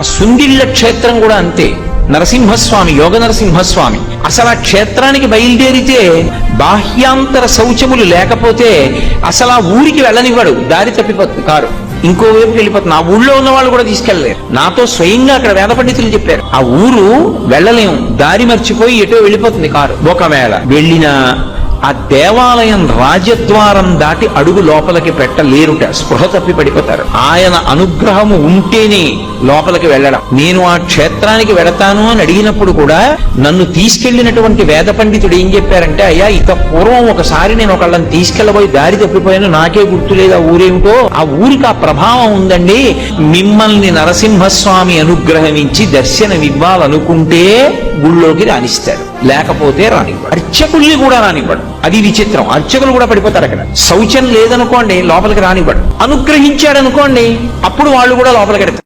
సుండిళ్ళ క్షేత్రం కూడా అంతే. నరసింహస్వామి, యోగ నరసింహస్వామి అసలు ఆ క్షేత్రానికి బయలుదేరితే బాహ్యాంతర శౌచములు లేకపోతే అసలు ఆ ఊరికి వెళ్ళనివ్వడు. దారి తప్పిపోతుంది కారు, ఇంకో వైపుకి వెళ్ళిపోతుంది. ఆ ఊళ్ళో ఉన్న వాళ్ళు కూడా తీసుకెళ్లలేరు. నాతో స్వయంగా అక్కడ వేద పండితులు చెప్పారు, ఆ ఊరు వెళ్ళలేము, దారి మర్చిపోయి ఎటో వెళ్ళిపోతుంది కారు. ఒకవేళ వెళ్ళినా ఆ దేవాలయం రాజద్వారం దాటి అడుగు లోపలికి పెట్టలేరుట, స్పృహ తప్పి పడిపోతారు. ఆయన అనుగ్రహము ఉంటేనే లోపలికి వెళ్ళడం. నేను ఆ క్షేత్రానికి వెడతాను అని అడిగినప్పుడు కూడా నన్ను తీసుకెళ్లినటువంటి వేద పండితుడు ఏం చెప్పారంటే, అయ్యా ఇక పూర్వం ఒకసారి నేను ఒకళ్ళని తీసుకెళ్లబోయి దారి తప్పిపోయాను, నాకే గుర్తులేదు ఆ ఊరేమిటో. ఆ ఊరికి ఆ ప్రభావం ఉందండి. మిమ్మల్ని నరసింహస్వామి అనుగ్రహించి దర్శనమివ్వాలనుకుంటే గుళ్ళోకి రానిస్తాడు, లేకపోతే రానివ్వడు. అర్చకుల్ని కూడా రానివ్వడు. అది విచిత్రం. అర్చకులు కూడా పడిపోతారు అక్కడ. శౌచం లేదనుకోండి లోపలికి రానివ్వడు. అనుగ్రహించాడనుకోండి అప్పుడు వాళ్ళు కూడా లోపలికి వెడతారు.